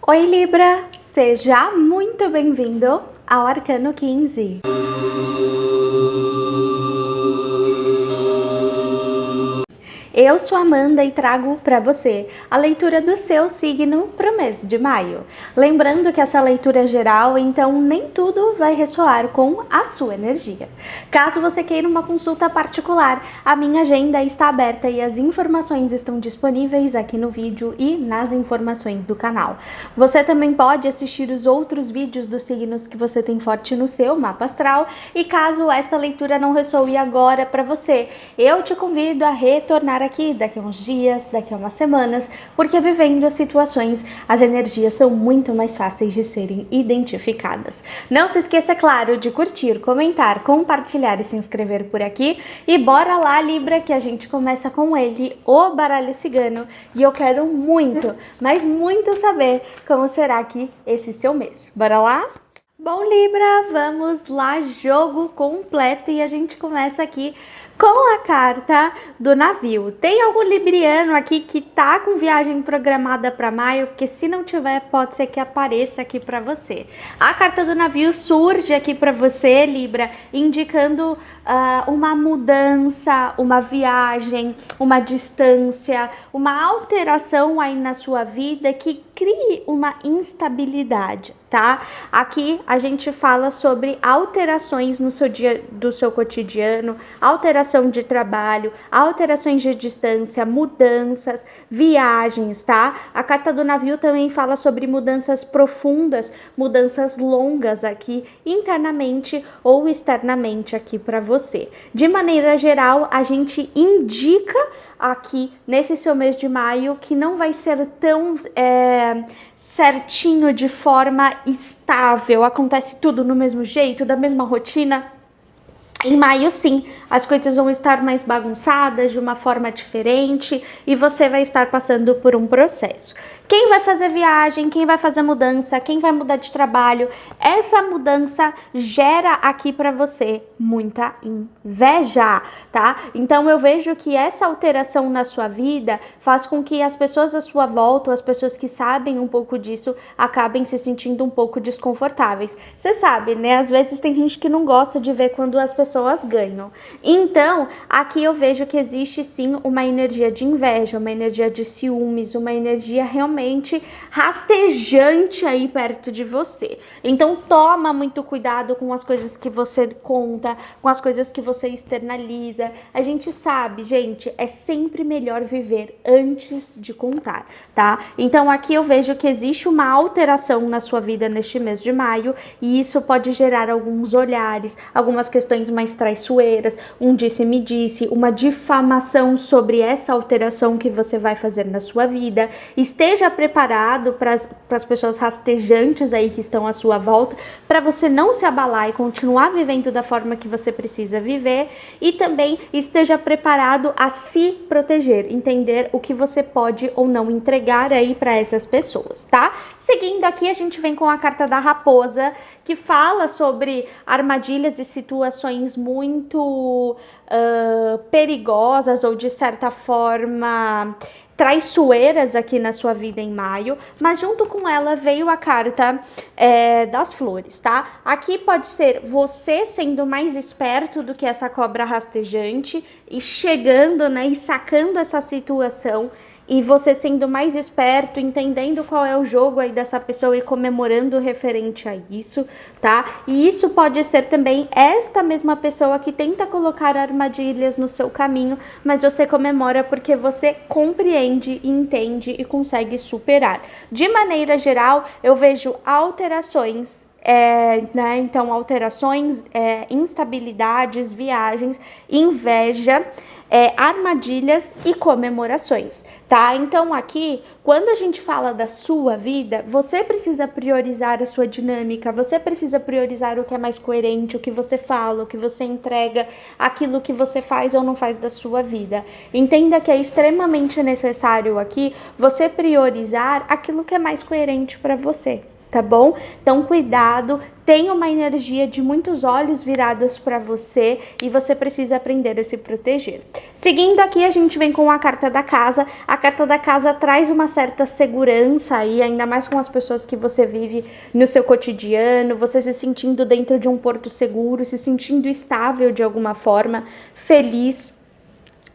Oi Libra, seja muito bem-vindo ao Arcano 15. Eu sou Amanda e trago para você a leitura do seu signo para o mês de maio. Lembrando que essa leitura é geral, então nem tudo vai ressoar com a sua energia. Caso você queira uma consulta particular, a minha agenda está aberta e as informações estão disponíveis aqui no vídeo e nas informações do canal. Você também pode assistir os outros vídeos dos signos que você tem forte no seu mapa astral e caso esta leitura não ressoe agora para você, eu te convido a retornar aqui daqui a uns dias, daqui a umas semanas, porque vivendo as situações, as energias são muito mais fáceis de serem identificadas. Não se esqueça, claro, de curtir, comentar, compartilhar e se inscrever por aqui. E bora lá, Libra, que a gente começa com ele, o baralho cigano. E eu quero muito, mas muito saber como será aqui esse seu mês. Bora lá? Bom, Libra, vamos lá, jogo completo e a gente começa aqui com a carta do navio. Tem algum libriano aqui que tá com viagem programada para maio? Porque se não tiver, pode ser que apareça aqui para você. A carta do navio surge aqui para você, Libra, indicando uma mudança, uma viagem, uma distância, uma alteração aí na sua vida que crie uma instabilidade, tá? Aqui a gente fala sobre alterações no seu dia, do seu cotidiano, alteração de trabalho, alterações de distância, mudanças, viagens, tá? A carta do navio também fala sobre mudanças profundas, mudanças longas aqui, internamente ou externamente aqui para você. De maneira geral, a gente indica aqui nesse seu mês de maio que não vai ser tão certinho, de forma estável, acontece tudo no mesmo jeito, da mesma rotina. Em maio, sim, as coisas vão estar mais bagunçadas, de uma forma diferente, e você vai estar passando por um processo. Quem vai fazer viagem, quem vai fazer mudança, quem vai mudar de trabalho, essa mudança gera aqui para você muita inveja, tá? Então eu vejo que essa alteração na sua vida faz com que as pessoas à sua volta, as pessoas que sabem um pouco disso, acabem se sentindo um pouco desconfortáveis. Você sabe, né? Às vezes tem gente que não gosta de ver quando as pessoas ganham. Então, aqui eu vejo que existe sim uma energia de inveja, uma energia de ciúmes, uma energia realmente rastejante aí perto de você. Então, toma muito cuidado com as coisas que você conta, com as coisas que você externaliza. A gente sabe, gente, é sempre melhor viver antes de contar, tá? Então, aqui eu vejo que existe uma alteração na sua vida neste mês de maio e isso pode gerar alguns olhares, algumas questões mais traiçoeiras, um disse-me-disse, uma difamação sobre essa alteração que você vai fazer na sua vida. Esteja preparado para as pessoas rastejantes aí que estão à sua volta, para você não se abalar e continuar vivendo da forma que você precisa viver, e também esteja preparado a se proteger, entender o que você pode ou não entregar aí para essas pessoas, tá? Seguindo aqui, a gente vem com a carta da raposa, que fala sobre armadilhas e situações muito perigosas ou de certa forma traiçoeiras aqui na sua vida em maio, mas junto com ela veio a carta das flores, tá? Aqui pode ser você sendo mais esperto do que essa cobra rastejante e chegando, né, e sacando essa situação, e você sendo mais esperto, entendendo qual é o jogo aí dessa pessoa e comemorando referente a isso, tá? E isso pode ser também esta mesma pessoa que tenta colocar armadilhas no seu caminho, mas você comemora porque você compreende, entende e consegue superar. De maneira geral, eu vejo alterações, né? Então, alterações, instabilidades, viagens, inveja, armadilhas e comemorações, tá? Então aqui, quando a gente fala da sua vida, você precisa priorizar a sua dinâmica, você precisa priorizar o que é mais coerente, o que você fala, o que você entrega, aquilo que você faz ou não faz da sua vida. Entenda que é extremamente necessário aqui você priorizar aquilo que é mais coerente para você. tá bom? Então cuidado, tem uma energia de muitos olhos virados para você e você precisa aprender a se proteger. Seguindo aqui, a gente vem com a carta da casa. A carta da casa traz uma certa segurança aí, ainda mais com as pessoas que você vive no seu cotidiano, você se sentindo dentro de um porto seguro, se sentindo estável de alguma forma, feliz.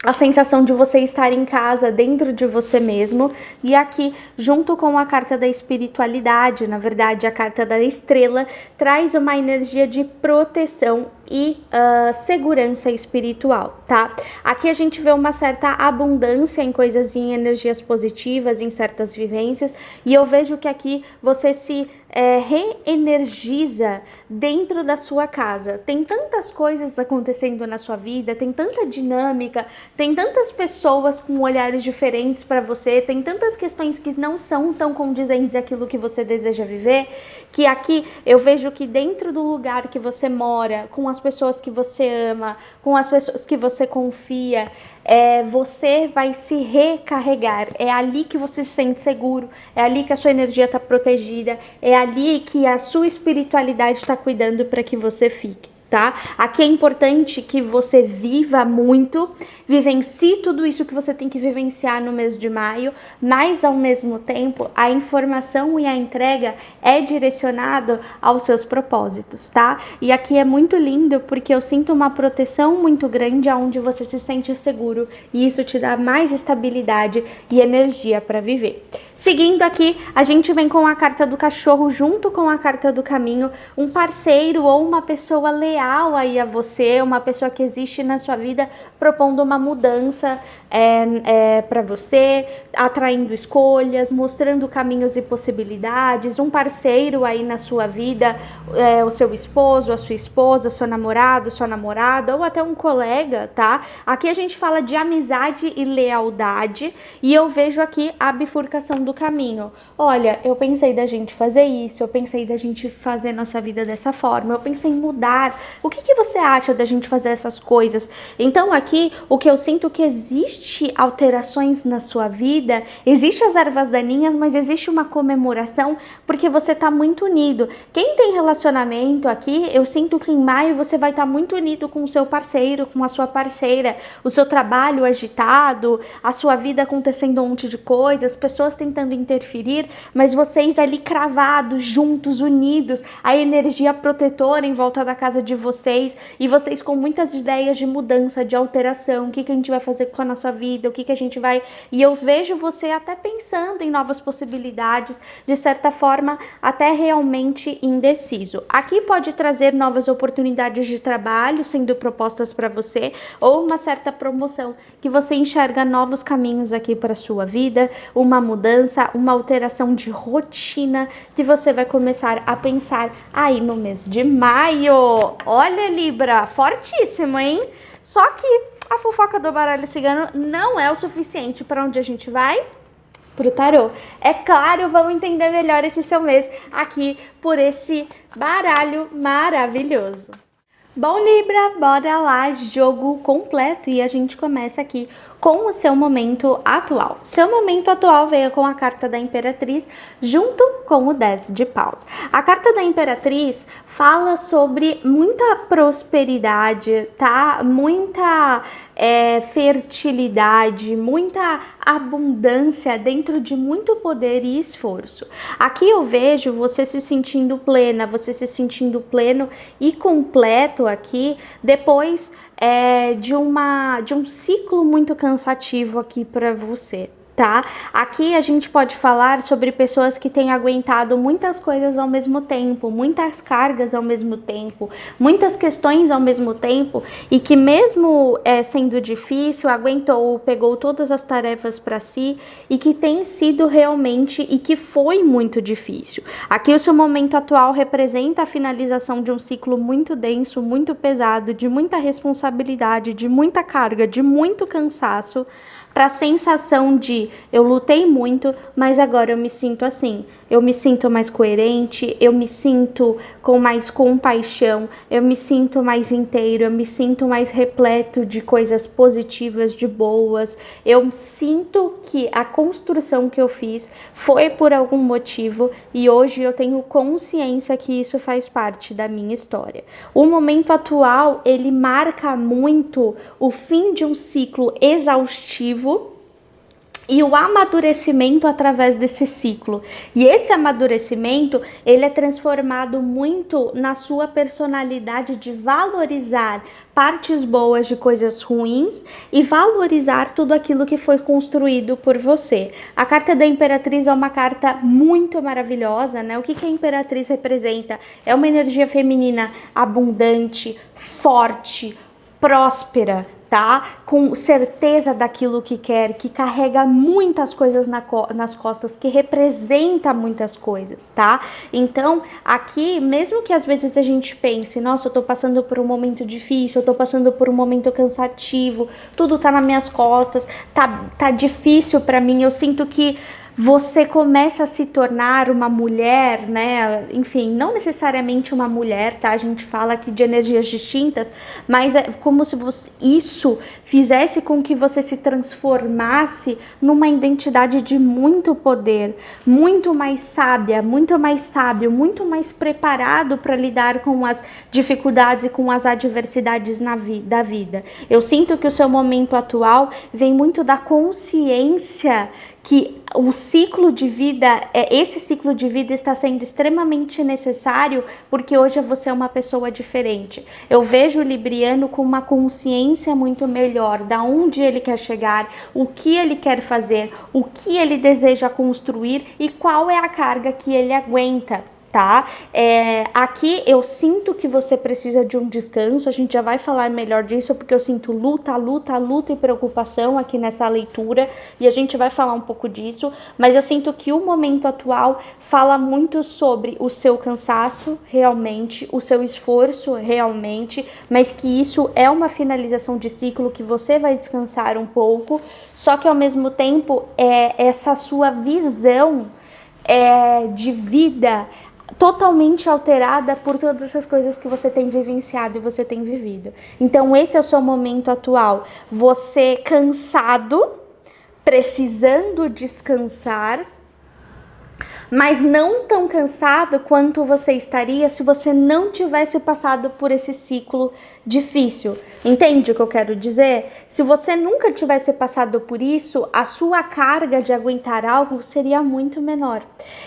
A sensação de você estar em casa, dentro de você mesmo. E aqui, junto com a carta da espiritualidade, na verdade, a carta da estrela, traz uma energia de proteção e segurança espiritual, tá? Aqui a gente vê uma certa abundância em coisas, em energias positivas, em certas vivências. E eu vejo que aqui você se reenergiza dentro da sua casa. Tem tantas coisas acontecendo na sua vida, tem tanta dinâmica, tem tantas pessoas com olhares diferentes para você, tem tantas questões que não são tão condizentes àquilo que você deseja viver, que aqui eu vejo que dentro do lugar que você mora, com as pessoas que você ama, com as pessoas que você confia, você vai se recarregar. É ali que você se sente seguro, é ali que a sua energia está protegida, é ali que a sua espiritualidade está cuidando para que você fique, tá? Aqui é importante que você viva muito, vivencie tudo isso que você tem que vivenciar no mês de maio, mas ao mesmo tempo a informação e a entrega é direcionada aos seus propósitos, tá? E aqui é muito lindo porque eu sinto uma proteção muito grande onde você se sente seguro e isso te dá mais estabilidade e energia para viver. Seguindo aqui, a gente vem com a carta do cachorro junto com a carta do caminho, um parceiro ou uma pessoa leal aí a você, uma pessoa que existe na sua vida propondo uma mudança para você, atraindo escolhas, mostrando caminhos e possibilidades, um parceiro aí na sua vida, o seu esposo, a sua esposa, seu namorado, sua namorada ou até um colega, tá? Aqui a gente fala de amizade e lealdade e eu vejo aqui a bifurcação do caminho. Olha, eu pensei da gente fazer isso, eu pensei da gente fazer nossa vida dessa forma, eu pensei em mudar. O que você acha da gente fazer essas coisas? Então aqui, o que eu sinto que existe alterações na sua vida, existe as ervas daninhas, mas existe uma comemoração porque você tá muito unido. Quem tem relacionamento aqui, eu sinto que em maio você vai estar muito unido com o seu parceiro, com a sua parceira, o seu trabalho agitado, a sua vida acontecendo um monte de coisas, pessoas tentando interferir, mas vocês ali cravados, juntos, unidos, a energia protetora em volta da casa de vocês e vocês com muitas ideias de mudança, de alteração, o que a gente vai fazer com a nossa vida, o que a gente vai... E eu vejo você até pensando em novas possibilidades, de certa forma até realmente indeciso. Aqui pode trazer novas oportunidades de trabalho sendo propostas para você ou uma certa promoção que você enxerga novos caminhos aqui para sua vida, uma mudança, uma alteração de rotina que você vai começar a pensar aí no mês de maio. Olha, Libra, fortíssimo, hein? Só que a fofoca do baralho cigano não é o suficiente para onde a gente vai? Pro tarô. É claro, vamos entender melhor esse seu mês aqui por esse baralho maravilhoso. Bom, Libra, bora lá, jogo completo e a gente começa aqui com o seu momento atual. Seu momento atual veio com a carta da Imperatriz junto com o 10 de paus. A carta da Imperatriz fala sobre muita prosperidade, tá? Muita fertilidade, muita abundância dentro de muito poder e esforço. Aqui eu vejo você se sentindo plena, você se sentindo pleno e completo aqui depois de um ciclo muito cansativo aqui para você, tá? Aqui a gente pode falar sobre pessoas que têm aguentado muitas coisas ao mesmo tempo, muitas cargas ao mesmo tempo, muitas questões ao mesmo tempo e que mesmo sendo difícil, aguentou, pegou todas as tarefas para si e que tem sido realmente e que foi muito difícil. Aqui o seu momento atual representa a finalização de um ciclo muito denso, muito pesado, de muita responsabilidade, de muita carga, de muito cansaço, para a sensação de eu lutei muito, mas agora eu me sinto assim, eu me sinto mais coerente, eu me sinto com mais compaixão, eu me sinto mais inteiro, eu me sinto mais repleto de coisas positivas, de boas. Eu sinto que a construção que eu fiz foi por algum motivo e hoje eu tenho consciência que isso faz parte da minha história. O momento atual, ele marca muito o fim de um ciclo exaustivo e o amadurecimento através desse ciclo. E esse amadurecimento, ele é transformado muito na sua personalidade de valorizar partes boas de coisas ruins e valorizar tudo aquilo que foi construído por você. A carta da Imperatriz é uma carta muito maravilhosa, né? O que a Imperatriz representa? É uma energia feminina abundante, forte, próspera, tá? Com certeza daquilo que quer, que carrega muitas coisas nas costas, que representa muitas coisas, tá? Então, aqui, mesmo que às vezes a gente pense, nossa, eu tô passando por um momento difícil, eu tô passando por um momento cansativo, tudo tá nas minhas costas, tá difícil pra mim, eu sinto que você começa a se tornar uma mulher, né? Enfim, não necessariamente uma mulher, tá? A gente fala aqui de energias distintas, mas é como se isso fizesse com que você se transformasse numa identidade de muito poder, muito mais sábia, muito mais sábio, muito mais preparado para lidar com as dificuldades e com as adversidades da vida. Eu sinto que o seu momento atual vem muito da consciência que o ciclo de vida, esse ciclo de vida está sendo extremamente necessário porque hoje você é uma pessoa diferente. Eu vejo o libriano com uma consciência muito melhor da onde ele quer chegar, o que ele quer fazer, o que ele deseja construir e qual é a carga que ele aguenta. Tá? Aqui eu sinto que você precisa de um descanso, a gente já vai falar melhor disso, porque eu sinto luta e preocupação aqui nessa leitura, e a gente vai falar um pouco disso, mas eu sinto que o momento atual fala muito sobre o seu cansaço realmente, o seu esforço realmente, mas que isso é uma finalização de ciclo, que você vai descansar um pouco, só que ao mesmo tempo essa sua visão de vida totalmente alterada por todas essas coisas que você tem vivenciado e você tem vivido. Então esse é o seu momento atual. Você cansado, precisando descansar, mas não tão cansado quanto você estaria se você não tivesse passado por esse ciclo difícil. Entende o que eu quero dizer? Se você nunca tivesse passado por isso, a sua carga de aguentar algo seria muito menor.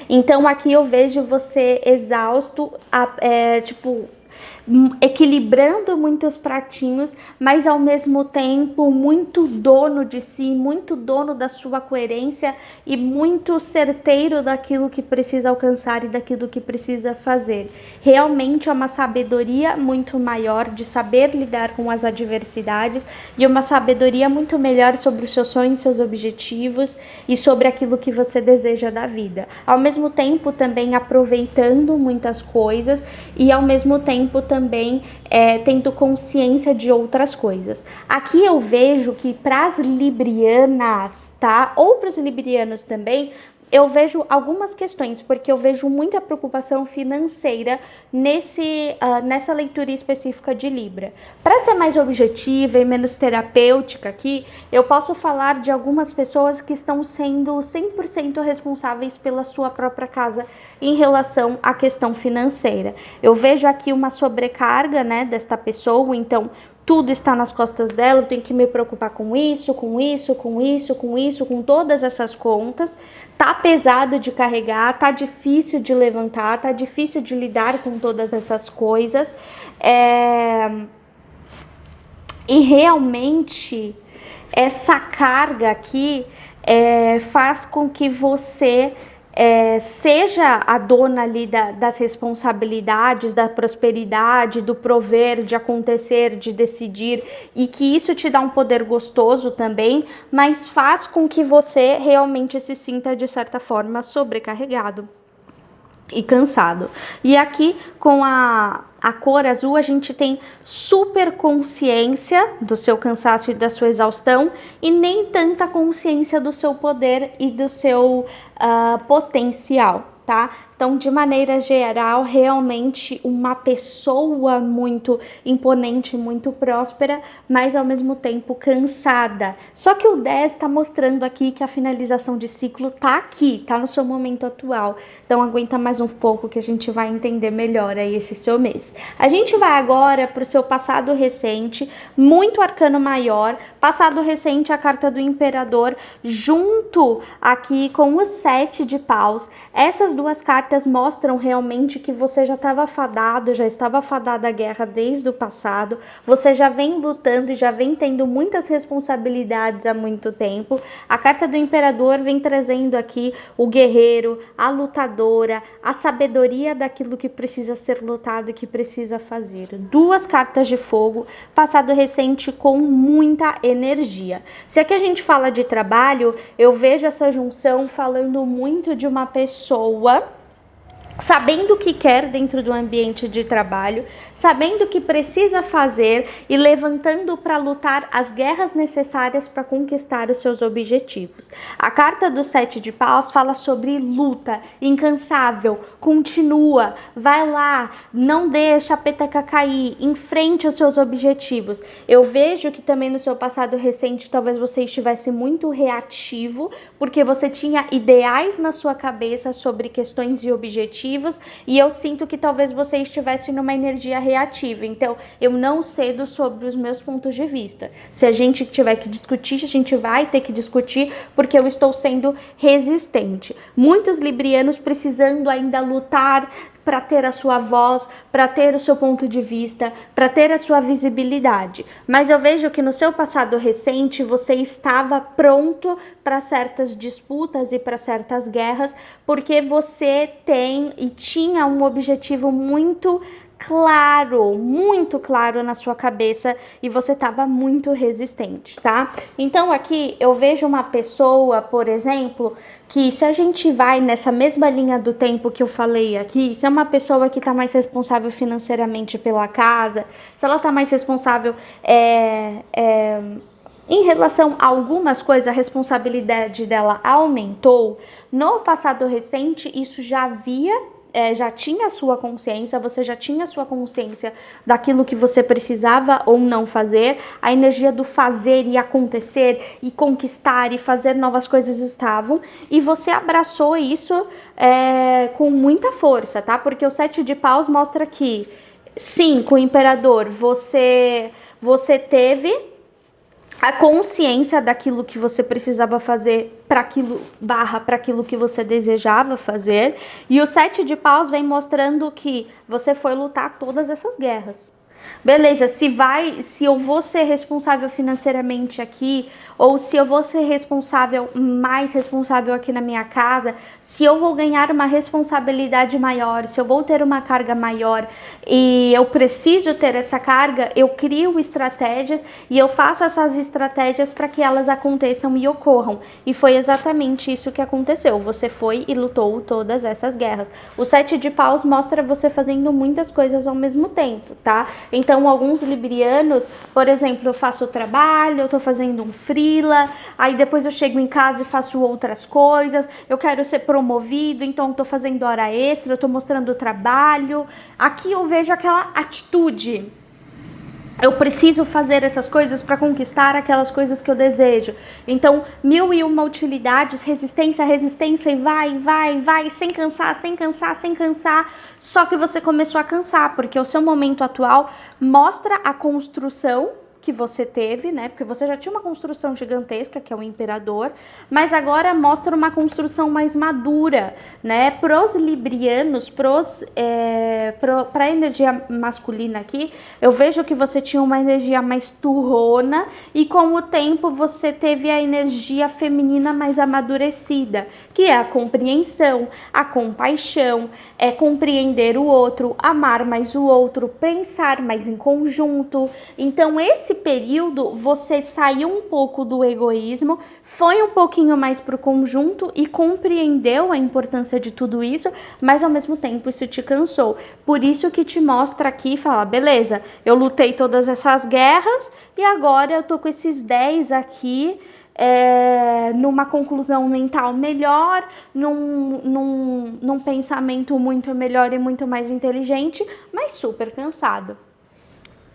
Então aqui eu vejo você exausto, equilibrando muitos pratinhos, mas ao mesmo tempo muito dono de si, muito dono da sua coerência e muito certeiro daquilo que precisa alcançar e daquilo que precisa fazer. Realmente é uma sabedoria muito maior de saber lidar com as adversidades e uma sabedoria muito melhor sobre os seus sonhos, seus objetivos e sobre aquilo que você deseja da vida. Ao mesmo tempo também aproveitando muitas coisas e ao mesmo tempo também tendo consciência de outras coisas. Aqui eu vejo que para as librianas, tá? Ou para os librianos também, eu vejo algumas questões, porque eu vejo muita preocupação financeira nessa leitura específica de Libra. Para ser mais objetiva e menos terapêutica aqui, eu posso falar de algumas pessoas que estão sendo 100% responsáveis pela sua própria casa em relação à questão financeira. Eu vejo aqui uma sobrecarga, né, desta pessoa, então tudo está nas costas dela, eu tenho que me preocupar com isso, com todas essas contas. Tá pesado de carregar, tá difícil de levantar, tá difícil de lidar com todas essas coisas. E realmente essa carga aqui faz com que você seja a dona ali das responsabilidades, da prosperidade, do prover, de acontecer, de decidir, e que isso te dá um poder gostoso também, mas faz com que você realmente se sinta de certa forma sobrecarregado e cansado. E aqui com a cor azul a gente tem super consciência do seu cansaço e da sua exaustão e nem tanta consciência do seu poder e do seu potencial, tá? Então, de maneira geral, realmente uma pessoa muito imponente, muito próspera, mas ao mesmo tempo cansada. Só que o 10 tá mostrando aqui que a finalização de ciclo tá aqui, tá no seu momento atual. Então, aguenta mais um pouco que a gente vai entender melhor aí esse seu mês. A gente vai agora pro seu passado recente, muito arcano maior, passado recente, a carta do Imperador, junto aqui com o 7 de paus. Essas duas cartas mostram realmente que você já estava fadado, já estava fadada à guerra desde o passado, você já vem lutando e já vem tendo muitas responsabilidades há muito tempo. A carta do Imperador vem trazendo aqui o guerreiro, a lutadora, a sabedoria daquilo que precisa ser lutado e que precisa fazer. Duas cartas de fogo, passado recente com muita energia. Se aqui a gente fala de trabalho, eu vejo essa junção falando muito de uma pessoa sabendo o que quer dentro do ambiente de trabalho, sabendo o que precisa fazer e levantando para lutar as guerras necessárias para conquistar os seus objetivos. A carta do 7 de paus fala sobre luta, incansável, continua, vai lá, não deixa a peteca cair, enfrente os seus objetivos. Eu vejo que também no seu passado recente talvez você estivesse muito reativo, porque você tinha ideais na sua cabeça sobre questões e objetivos, e eu sinto que talvez você estivesse numa energia reativa. Então, eu não cedo sobre os meus pontos de vista. Se a gente tiver que discutir, a gente vai ter que discutir, porque eu estou sendo resistente. Muitos librianos precisando ainda lutar para ter a sua voz, para ter o seu ponto de vista, para ter a sua visibilidade. Mas eu vejo que no seu passado recente você estava pronto para certas disputas e para certas guerras, porque você tem e tinha um objetivo muito claro na sua cabeça e você estava muito resistente, tá? Então aqui eu vejo uma pessoa, por exemplo, que se a gente vai nessa mesma linha do tempo que eu falei aqui, se é uma pessoa que tá mais responsável financeiramente pela casa, se ela tá mais responsável em relação a algumas coisas, a responsabilidade dela aumentou. No passado recente, isso já tinha a sua consciência, você já tinha a sua consciência daquilo que você precisava ou não fazer, a energia do fazer e acontecer e conquistar e fazer novas coisas estavam, e você abraçou isso com muita força, tá? Porque o 7 de paus mostra que, sim, com o Imperador, você teve a consciência daquilo que você precisava fazer para aquilo que você desejava fazer. E o 7 de paus vem mostrando que você foi lutar todas essas guerras. Beleza, se eu vou ser responsável financeiramente aqui, ou se eu vou ser mais responsável aqui na minha casa, se eu vou ganhar uma responsabilidade maior, se eu vou ter uma carga maior e eu preciso ter essa carga, eu crio estratégias e eu faço essas estratégias para que elas aconteçam e ocorram. E foi exatamente isso que aconteceu. Você foi e lutou todas essas guerras. O 7 de paus mostra você fazendo muitas coisas ao mesmo tempo, tá? Então, alguns librianos, por exemplo, eu faço o trabalho, eu tô fazendo um freela, aí depois eu chego em casa e faço outras coisas, eu quero ser promovido, então eu tô fazendo hora extra, eu tô mostrando o trabalho. Aqui eu vejo aquela atitude. Eu preciso fazer essas coisas para conquistar aquelas coisas que eu desejo. Então, 1001 utilidades, resistência e vai, sem cansar. Só que você começou a cansar, porque o seu momento atual mostra a construção que você teve, né? Porque você já tinha uma construção gigantesca, que é o Imperador, mas agora mostra uma construção mais madura, né? Pros librianos, pra energia masculina aqui, eu vejo que você tinha uma energia mais turrona e com o tempo você teve a energia feminina mais amadurecida, que é a compreensão, a compaixão, é compreender o outro, amar mais o outro, pensar mais em conjunto. Então, esse período você saiu um pouco do egoísmo, foi um pouquinho mais pro conjunto e compreendeu a importância de tudo isso, mas ao mesmo tempo isso te cansou. Por isso que te mostra aqui e fala, beleza, eu lutei todas essas guerras e agora eu tô com esses 10 aqui numa conclusão mental melhor, num pensamento muito melhor e muito mais inteligente, mas super cansado.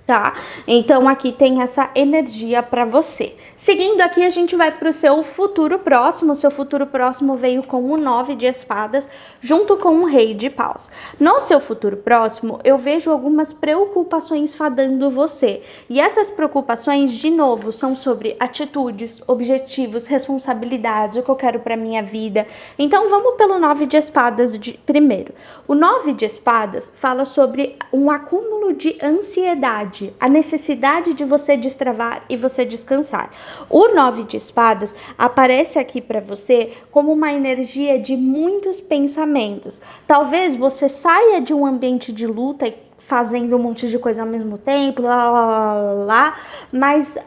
Tá? Então aqui tem essa energia para você. Seguindo aqui, a gente vai para o seu futuro próximo. O seu futuro próximo veio com o 9 de espadas, junto com o rei de paus. No seu futuro próximo, eu vejo algumas preocupações fadando você. E essas preocupações, de novo, são sobre atitudes, objetivos, responsabilidades, o que eu quero para minha vida. Então vamos pelo 9 de espadas primeiro. O 9 de espadas fala sobre um acúmulo de ansiedade, a necessidade de você destravar e você descansar. O 9 de espadas aparece aqui para você como uma energia de muitos pensamentos. Talvez você saia de um ambiente de luta fazendo um monte de coisa ao mesmo tempo, mas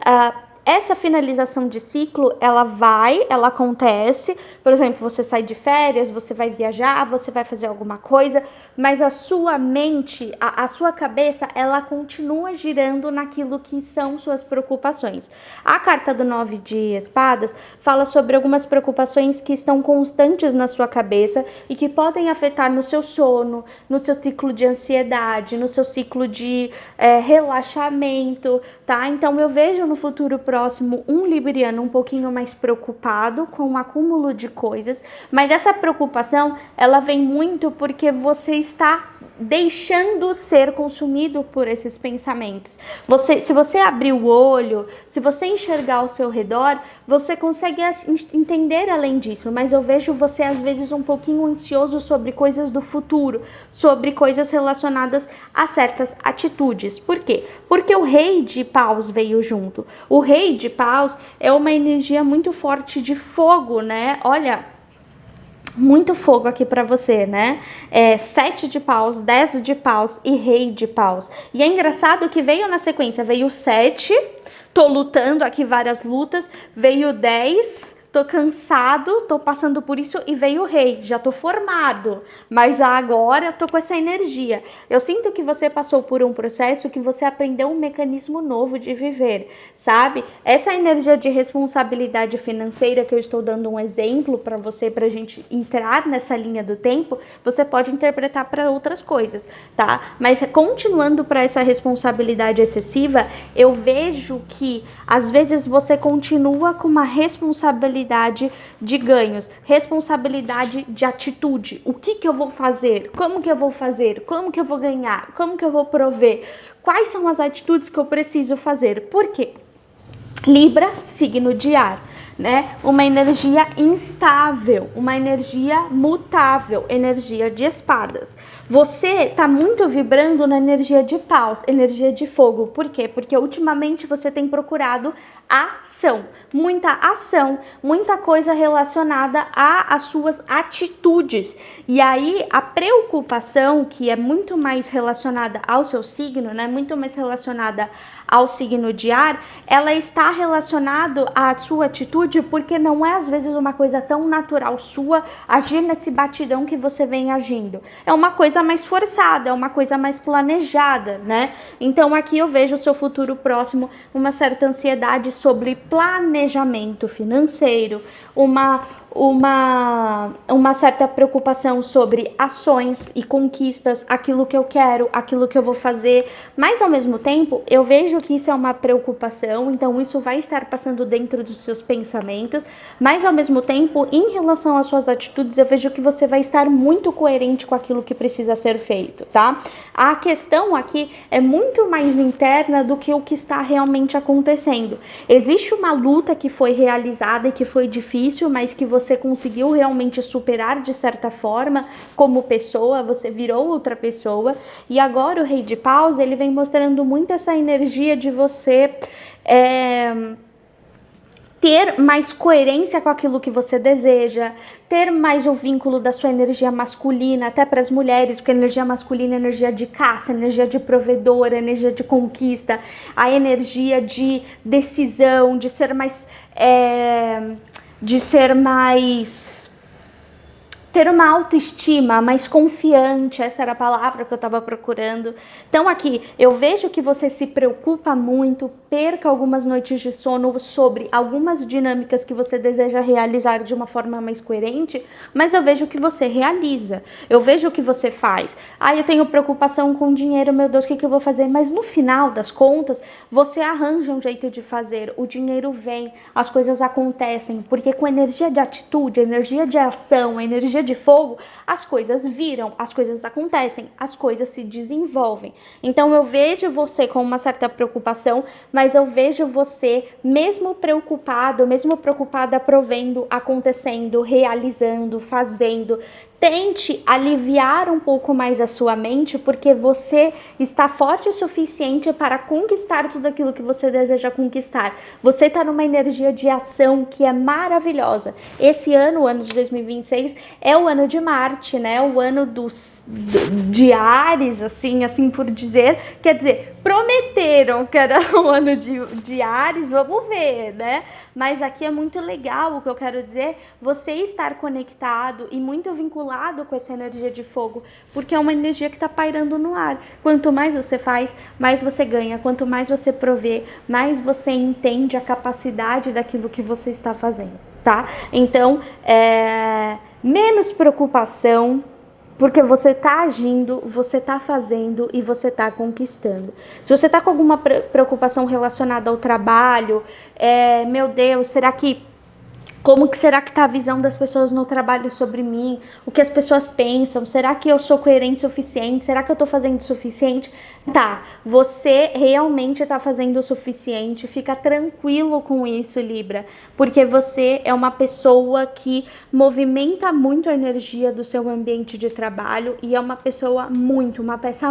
essa finalização de ciclo, ela acontece. Por exemplo, você sai de férias, você vai viajar, você vai fazer alguma coisa, mas a sua mente, a sua cabeça, ela continua girando naquilo que são suas preocupações. A carta do 9 de espadas fala sobre algumas preocupações que estão constantes na sua cabeça e que podem afetar no seu sono, no seu ciclo de ansiedade, no seu ciclo de relaxamento, tá? Então eu vejo no futuro próximo um libriano um pouquinho mais preocupado com o acúmulo de coisas, mas essa preocupação, ela vem muito porque você está deixando ser consumido por esses pensamentos. Se você abrir o olho, se você enxergar ao seu redor, você consegue entender além disso, mas eu vejo você às vezes um pouquinho ansioso sobre coisas do futuro, sobre coisas relacionadas a certas atitudes. Por quê? Porque o rei de paus veio junto. O rei de paus é uma energia muito forte de fogo, né? Olha, muito fogo aqui pra você, né? 7 de paus, 10 de paus e rei de paus. E é engraçado que veio na sequência, veio 7, tô lutando aqui várias lutas, veio 10, tô cansado, tô passando por isso, e veio o rei, já tô formado, mas agora eu tô com essa energia. Eu sinto que você passou por um processo que você aprendeu um mecanismo novo de viver, sabe? Essa energia de responsabilidade financeira que eu estou dando um exemplo para você, pra gente entrar nessa linha do tempo, você pode interpretar para outras coisas, tá? Mas continuando para essa responsabilidade excessiva, eu vejo que às vezes você continua com uma responsabilidade de ganhos, responsabilidade de atitude. O que eu vou fazer? Como que eu vou fazer? Como que eu vou ganhar? Como que eu vou prover? Quais são as atitudes que eu preciso fazer? Por quê? Libra, signo de ar, né? Uma energia instável, uma energia mutável, energia de espadas. Você tá muito vibrando na energia de paus, energia de fogo. Por quê? Porque ultimamente você tem procurado ação, muita coisa relacionada às suas atitudes. E aí a preocupação, que é muito mais relacionada ao seu signo, né? Muito mais relacionada ao signo de ar, ela está relacionada à sua atitude, porque não é às vezes uma coisa tão natural sua agir nesse batidão que você vem agindo. É uma coisa mais forçada, é uma coisa mais planejada, né? Então aqui eu vejo o seu futuro próximo, uma certa ansiedade sobre planejamento financeiro, uma certa preocupação sobre ações e conquistas, aquilo que eu quero, aquilo que eu vou fazer, mas ao mesmo tempo eu vejo que isso é uma preocupação, então isso vai estar passando dentro dos seus pensamentos, mas ao mesmo tempo, em relação às suas atitudes, eu vejo que você vai estar muito coerente com aquilo que precisa ser feito, tá? A questão aqui é muito mais interna do que o que está realmente acontecendo. Existe uma luta que foi realizada e que foi difícil, mas que você conseguiu realmente superar de certa forma como pessoa, você virou outra pessoa, e agora o rei de paus, ele vem mostrando muito essa energia de você ter mais coerência com aquilo que você deseja, ter mais o vínculo da sua energia masculina, até para as mulheres, porque a energia masculina é energia de caça, energia de provedora, energia de conquista, a energia de decisão, ter uma autoestima mais confiante, essa era a palavra que eu estava procurando. Então aqui, eu vejo que você se preocupa muito, perca algumas noites de sono sobre algumas dinâmicas que você deseja realizar de uma forma mais coerente, mas eu vejo que você realiza, eu vejo o que você faz. Eu tenho preocupação com dinheiro, meu Deus, o que eu vou fazer? Mas no final das contas, você arranja um jeito de fazer, o dinheiro vem, as coisas acontecem, porque com energia de atitude, energia de ação, energia de fogo, as coisas viram, as coisas acontecem, as coisas se desenvolvem. Então eu vejo você com uma certa preocupação, mas eu vejo você mesmo preocupado, mesmo preocupada, provendo, acontecendo, realizando, fazendo. Tente aliviar um pouco mais a sua mente, porque você está forte o suficiente para conquistar tudo aquilo que você deseja conquistar. Você está numa energia de ação que é maravilhosa. Esse ano, o ano de 2026, é o ano de Marte, né? O ano de Áries, assim por dizer. Quer dizer, prometeram que era o ano de Áries, vamos ver, né? Mas aqui é muito legal, o que eu quero dizer, você estar conectado e muito vinculado com essa energia de fogo, porque é uma energia que está pairando no ar. Quanto mais você faz, mais você ganha. Quanto mais você provê, mais você entende a capacidade daquilo que você está fazendo, tá? Então, menos preocupação, porque você está agindo, você está fazendo e você está conquistando. Se você está com alguma preocupação relacionada ao trabalho, meu Deus, como que será que tá a visão das pessoas no trabalho sobre mim? O que as pessoas pensam? Será que eu sou coerente o suficiente? Será que eu tô fazendo o suficiente? Tá, você realmente tá fazendo o suficiente. Fica tranquilo com isso, Libra. Porque você é uma pessoa que movimenta muito a energia do seu ambiente de trabalho e é uma peça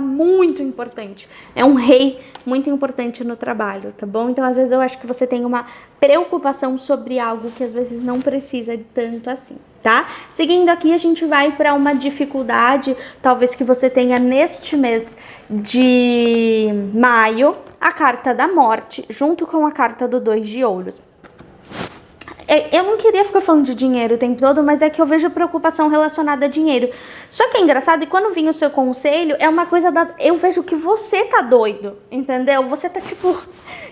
muito importante. É um rei muito importante no trabalho, tá bom? Então, às vezes, eu acho que você tem uma preocupação sobre algo que às vezes não precisa de tanto assim, tá? Seguindo aqui, a gente vai para uma dificuldade, talvez que você tenha neste mês de maio, a carta da morte, junto com a carta do 2 de ouros. Eu não queria ficar falando de dinheiro o tempo todo, mas é que eu vejo preocupação relacionada a dinheiro. Só que é engraçado, e quando vinha o seu conselho, é uma coisa eu vejo que você tá doido, entendeu? Você tá tipo,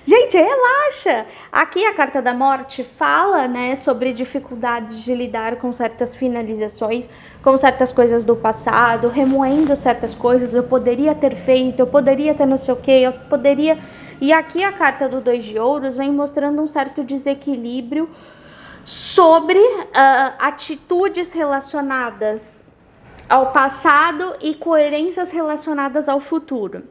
gente, relaxa. Aqui a carta da morte fala, né, sobre dificuldades de lidar com certas finalizações, com certas coisas do passado, remoendo certas coisas. Eu poderia ter feito, eu poderia ter não sei o que, eu poderia... E aqui a carta do 2 de ouros vem mostrando um certo desequilíbrio sobre atitudes relacionadas ao passado e coerências relacionadas ao futuro.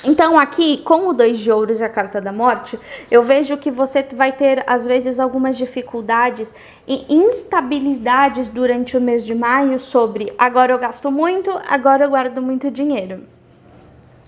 Então aqui, com o 2 de ouros e a carta da morte, eu vejo que você vai ter, às vezes, algumas dificuldades e instabilidades durante o mês de maio sobre agora eu gasto muito, agora eu guardo muito dinheiro.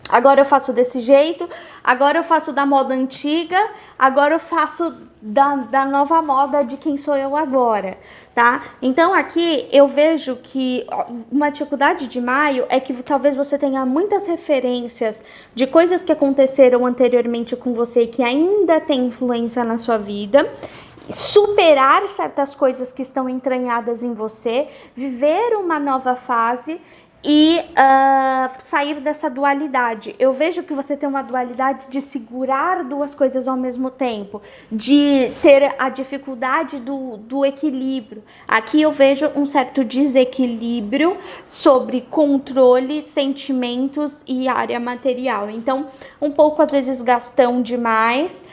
Agora eu faço desse jeito, agora eu faço da moda antiga, agora eu faço da nova moda de quem sou eu agora, tá? Então aqui eu vejo que uma dificuldade de maio é que talvez você tenha muitas referências de coisas que aconteceram anteriormente com você e que ainda tem influência na sua vida, superar certas coisas que estão entranhadas em você, viver uma nova fase e sair dessa dualidade. Eu vejo que você tem uma dualidade de segurar duas coisas ao mesmo tempo, de ter a dificuldade do equilíbrio. Aqui eu vejo um certo desequilíbrio sobre controle, sentimentos e área material. Então, um pouco às vezes gastão demais,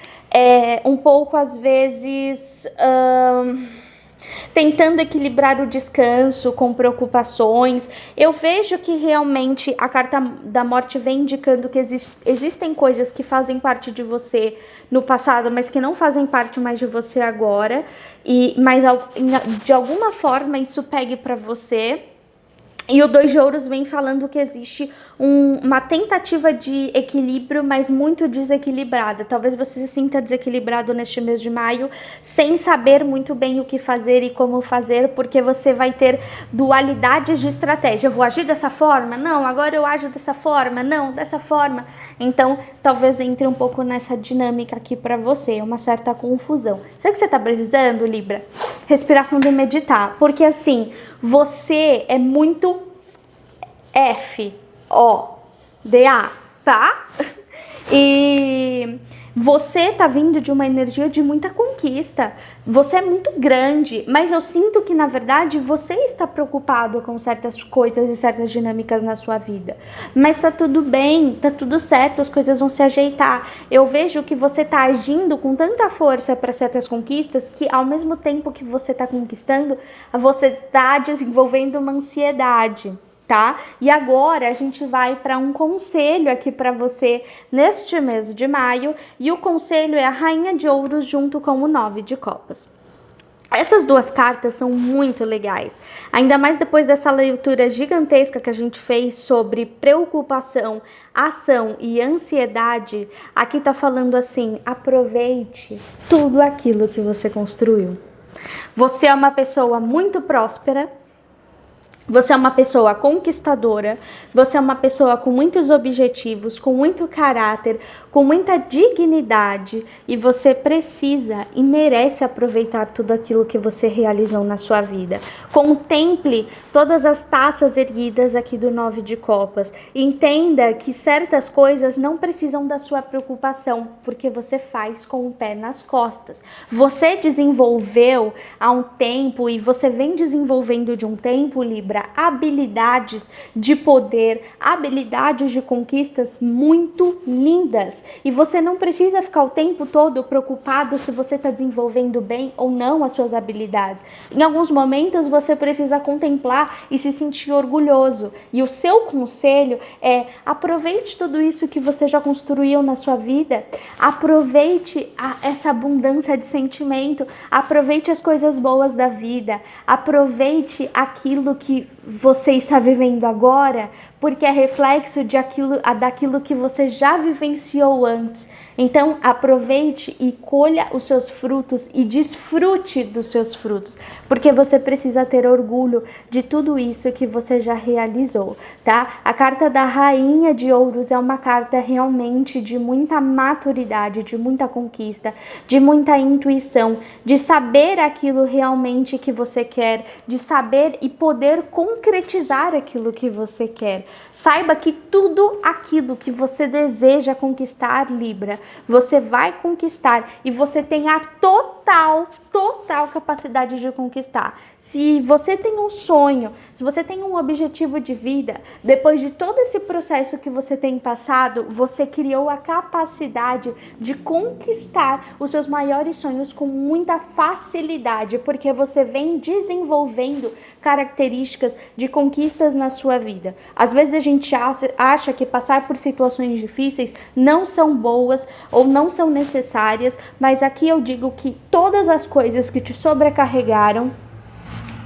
um pouco às vezes... tentando equilibrar o descanso com preocupações. Eu vejo que realmente a carta da morte vem indicando que existem coisas que fazem parte de você no passado, mas que não fazem parte mais de você agora, mas de alguma forma isso pegue para você. E o 2 de ouros vem falando que existe uma tentativa de equilíbrio, mas muito desequilibrada. Talvez você se sinta desequilibrado neste mês de maio, sem saber muito bem o que fazer e como fazer, porque você vai ter dualidades de estratégia. Eu vou agir dessa forma? Não, agora eu ajo dessa forma? Não, dessa forma. Então, talvez entre um pouco nessa dinâmica aqui para você, uma certa confusão. Sabe o que você tá precisando, Libra? Respirar fundo e meditar, porque assim, você é muito FODA, tá? E você tá vindo de uma energia de muita conquista. Você é muito grande, mas eu sinto que, na verdade, você está preocupado com certas coisas e certas dinâmicas na sua vida. Mas tá tudo bem, tá tudo certo, as coisas vão se ajeitar. Eu vejo que você tá agindo com tanta força para certas conquistas que, ao mesmo tempo que você tá conquistando, você tá desenvolvendo uma ansiedade. Tá? E agora a gente vai para um conselho aqui para você neste mês de maio, e o conselho é a Rainha de Ouros junto com o 9 de Copas. Essas duas cartas são muito legais, ainda mais depois dessa leitura gigantesca que a gente fez sobre preocupação, ação e ansiedade. Aqui tá falando assim: aproveite tudo aquilo que você construiu. Você é uma pessoa muito próspera. Você é uma pessoa conquistadora, você é uma pessoa com muitos objetivos, com muito caráter, com muita dignidade, e você precisa e merece aproveitar tudo aquilo que você realizou na sua vida. Contemple todas as taças erguidas aqui do 9 de Copas. Entenda que certas coisas não precisam da sua preocupação, porque você faz com o pé nas costas. Você desenvolveu há um tempo e você vem desenvolvendo de um tempo, Libra, habilidades de poder, habilidades de conquistas muito lindas. E você não precisa ficar o tempo todo preocupado se você está desenvolvendo bem ou não as suas habilidades. Em alguns momentos você precisa contemplar e se sentir orgulhoso. E o seu conselho é: aproveite tudo isso que você já construiu na sua vida, aproveite essa abundância de sentimento, aproveite as coisas boas da vida, aproveite aquilo que você está vivendo agora, porque é reflexo daquilo que você já vivenciou antes. Então, aproveite e colha os seus frutos e desfrute dos seus frutos, porque você precisa ter orgulho de tudo isso que você já realizou, tá? A carta da Rainha de Ouros é uma carta realmente de muita maturidade, de muita conquista, de muita intuição, de saber aquilo realmente que você quer, de saber e poder concretizar aquilo que você quer. Saiba que tudo aquilo que você deseja conquistar, Libra, você vai conquistar, e você tem a total capacidade de conquistar. Se você tem um sonho, se você tem um objetivo de vida, depois de todo esse processo que você tem passado, você criou a capacidade de conquistar os seus maiores sonhos com muita facilidade, porque você vem desenvolvendo características de conquistas na sua vida. Às vezes a gente acha que passar por situações difíceis não são boas ou não são necessárias, mas aqui eu digo que todas as coisas que te sobrecarregaram,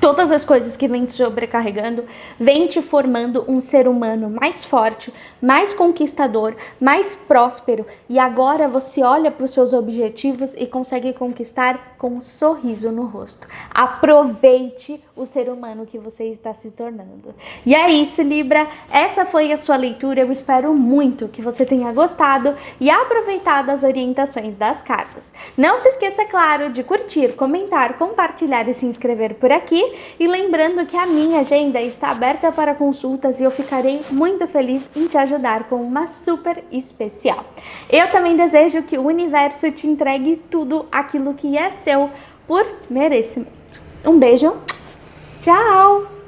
todas as coisas que vêm te sobrecarregando, vêm te formando um ser humano mais forte, mais conquistador, mais próspero. E agora você olha para os seus objetivos e consegue conquistar com um sorriso no rosto. Aproveite o ser humano que você está se tornando. E é isso, Libra. Essa foi a sua leitura. Eu espero muito que você tenha gostado e aproveitado as orientações das cartas. Não se esqueça, claro, de curtir, comentar, compartilhar e se inscrever por aqui. E lembrando que a minha agenda está aberta para consultas e eu ficarei muito feliz em te ajudar com uma super especial. Eu também desejo que o universo te entregue tudo aquilo que é seu por merecimento. Um beijo, tchau!